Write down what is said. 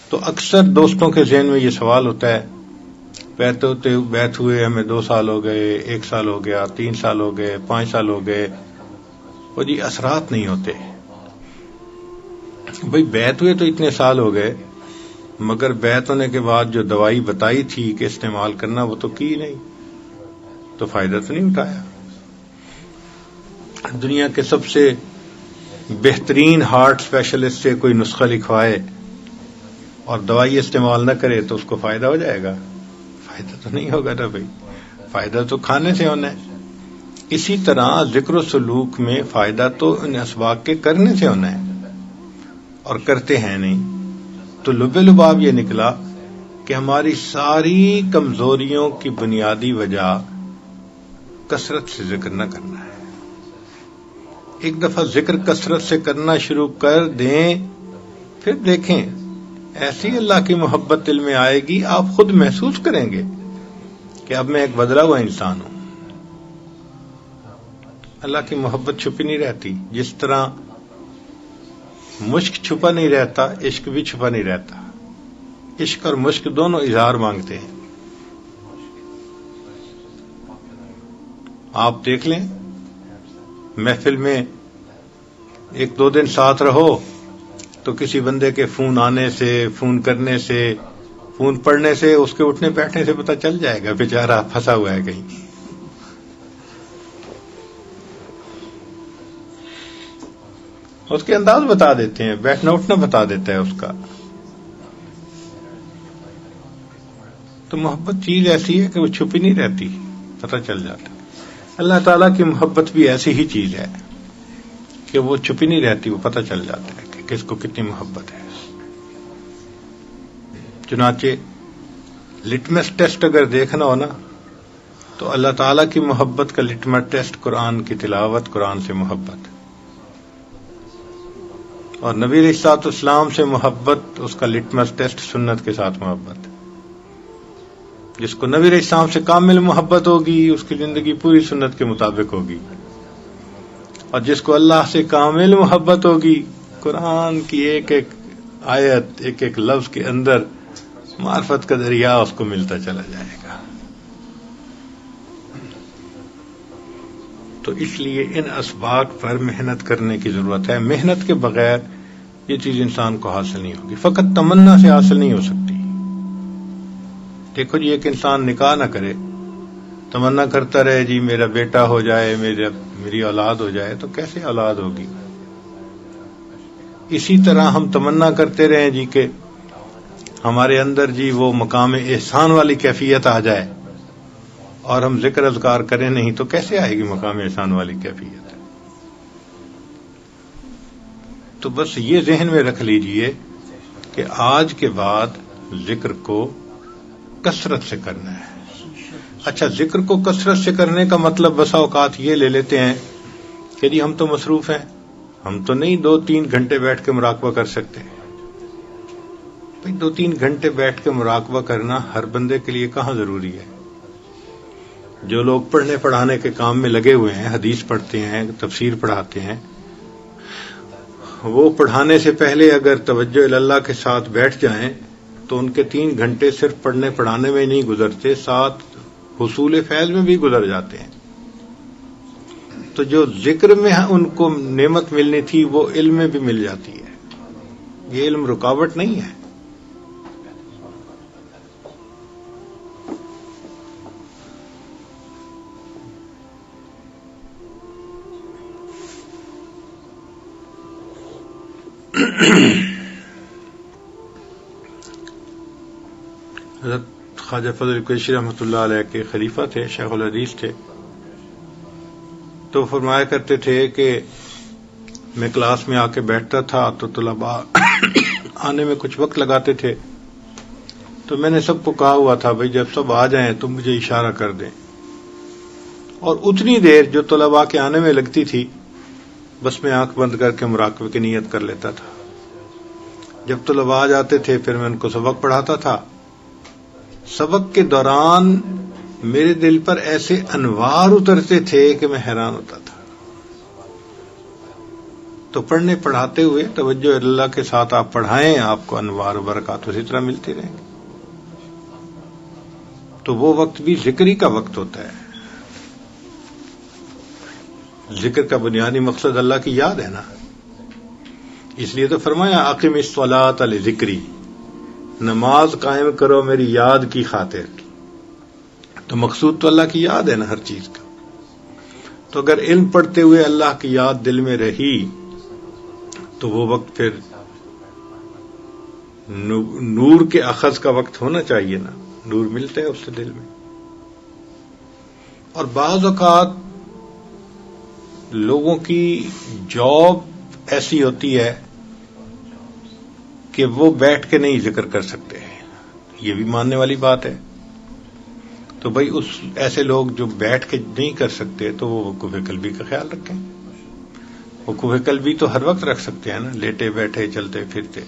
تو اکثر دوستوں کے ذہن میں یہ سوال ہوتا ہے، بیت ہوئے ہمیں 2 سال ہو گئے، 1 سال ہو گیا، 3 سال ہو گئے، 5 سال ہو گئے، وہ جی اثرات نہیں ہوتے. بھئی بیت ہوئے تو اتنے سال ہو گئے، مگر بیت ہونے کے بعد جو دوائی بتائی تھی کہ استعمال کرنا وہ تو کی نہیں، تو فائدہ تو نہیں اٹھایا. دنیا کے سب سے بہترین ہارٹ اسپیشلسٹ سے کوئی نسخہ لکھوائے اور دوائی استعمال نہ کرے تو اس کو فائدہ ہو جائے گا؟ فائدہ تو نہیں ہوگا نا بھائی، فائدہ تو کھانے سے ہونا ہے. اسی طرح ذکر و سلوک میں فائدہ تو ان اسباق کے کرنے سے ہونا ہے، اور کرتے ہیں نہیں. تو لب لباب یہ نکلا کہ ہماری ساری کمزوریوں کی بنیادی وجہ کثرت سے ذکر نہ کرنا ہے. ایک دفعہ ذکر کثرت سے کرنا شروع کر دیں، پھر دیکھیں ایسی اللہ کی محبت دل میں آئے گی، آپ خود محسوس کریں گے کہ اب میں ایک بدلا ہوا انسان ہوں. اللہ کی محبت چھپی نہیں رہتی، جس طرح مشک چھپا نہیں رہتا، عشق بھی چھپا نہیں رہتا. عشق اور مشک دونوں اظہار مانگتے ہیں. آپ دیکھ لیں محفل میں 1-2 دن ساتھ رہو تو کسی بندے کے فون آنے سے، فون کرنے سے، فون پڑھنے سے، اس کے اٹھنے بیٹھنے سے پتہ چل جائے گا بیچارہ پھنسا ہوا ہے کہیں. اس کے انداز بتا دیتے ہیں، بیٹھنا اٹھنا بتا دیتا ہے اس کا. تو محبت چیز ایسی ہے کہ وہ چھپی نہیں رہتی، پتہ چل جاتا. اللہ تعالیٰ کی محبت بھی ایسی ہی چیز ہے کہ وہ چھپی نہیں رہتی، وہ پتہ چل جاتا ہے کہ کس کو کتنی محبت ہے. چنانچہ لٹمس ٹیسٹ اگر دیکھنا ہو نا تو اللہ تعالیٰ کی محبت کا لٹمس ٹیسٹ قرآن کی تلاوت، قرآن سے محبت، اور نبی علیہ الصلوۃ والسلام سے محبت اس کا لٹمس ٹیسٹ سنت کے ساتھ محبت. جس کو نبی علیہ السلام سے کامل محبت ہوگی اس کی زندگی پوری سنت کے مطابق ہوگی، اور جس کو اللہ سے کامل محبت ہوگی قرآن کی ایک ایک آیت، ایک ایک لفظ کے اندر معرفت کا دریا اس کو ملتا چلا جائے گا. تو اس لیے ان اسباق پر محنت کرنے کی ضرورت ہے. محنت کے بغیر یہ چیز انسان کو حاصل نہیں ہوگی، فقط تمنا سے حاصل نہیں ہو سکتی. دیکھو جی، ایک انسان نکاح نہ کرے، تمنا کرتا رہے جی میرا بیٹا ہو جائے، میری اولاد ہو جائے، تو کیسے اولاد ہوگی؟ اسی طرح ہم تمنا کرتے رہیں جی کہ ہمارے اندر جی وہ مقام احسان والی کیفیت آ جائے، اور ہم ذکر اذکار کریں نہیں، تو کیسے آئے گی مقام احسان والی کیفیت؟ تو بس یہ ذہن میں رکھ لیجئے کہ آج کے بعد ذکر کو کثرت سے کرنا ہے. اچھا، ذکر کو کثرت سے کرنے کا مطلب بسا اوقات یہ لے لیتے ہیں کہ جی ہم تو مصروف ہیں، ہم تو نہیں 2-3 گھنٹے بیٹھ کے مراقبہ کر سکتے. بھئی 2-3 گھنٹے بیٹھ کے مراقبہ کرنا ہر بندے کے لیے کہاں ضروری ہے؟ جو لوگ پڑھنے پڑھانے کے کام میں لگے ہوئے ہیں، حدیث پڑھتے ہیں، تفسیر پڑھاتے ہیں، وہ پڑھانے سے پہلے اگر توجہ اللہ کے ساتھ بیٹھ جائیں تو ان کے 3 گھنٹے صرف پڑھنے پڑھانے میں نہیں گزرتے، ساتھ حصول فیض میں بھی گزر جاتے ہیں. تو جو ذکر میں ان کو نعمت ملنی تھی وہ علم میں بھی مل جاتی ہے. یہ علم رکاوٹ نہیں ہے. حضرت خواجہ فضل قریشی رحمۃ اللہ علیہ کے خلیفہ تھے، شیخ الحدیث تھے. تو فرمایا کرتے تھے کہ میں کلاس میں آ کے بیٹھتا تھا تو طلباء آنے میں کچھ وقت لگاتے تھے، تو میں نے سب کو کہا ہوا تھا بھئی جب سب آ جائیں تو مجھے اشارہ کر دیں. اور اتنی دیر جو طلباء کے آنے میں لگتی تھی بس میں آنکھ بند کر کے مراقبے کی نیت کر لیتا تھا. جب طلباء آ جاتے تھے پھر میں ان کو سبق پڑھاتا تھا. سبق کے دوران میرے دل پر ایسے انوار اترتے تھے کہ میں حیران ہوتا تھا. تو پڑھنے پڑھاتے ہوئے توجہ اللہ کے ساتھ آپ پڑھائیں، آپ کو انوار و برکات اسی طرح ملتی رہیں گے. تو وہ وقت بھی ذکری کا وقت ہوتا ہے. ذکر کا بنیادی مقصد اللہ کی یاد ہے نا، اس لیے تو فرمایا اقم الصلاۃ لذکری، نماز قائم کرو میری یاد کی خاطر. تو مقصود تو اللہ کی یاد ہے نا ہر چیز کا. تو اگر علم پڑھتے ہوئے اللہ کی یاد دل میں رہی تو وہ وقت پھر نور کے اخذ کا وقت ہونا چاہیے نا، نور ملتا ہے اس سے دل میں. اور بعض اوقات لوگوں کی جاب ایسی ہوتی ہے کہ وہ بیٹھ کے نہیں ذکر کر سکتے، یہ بھی ماننے والی بات ہے. تو بھائی اس ایسے لوگ جو بیٹھ کے نہیں کر سکتے تو وہ وقوف قلبی کا خیال رکھیں. وقوف قلبی تو ہر وقت رکھ سکتے ہیں نا، لیٹے بیٹھے چلتے پھرتے.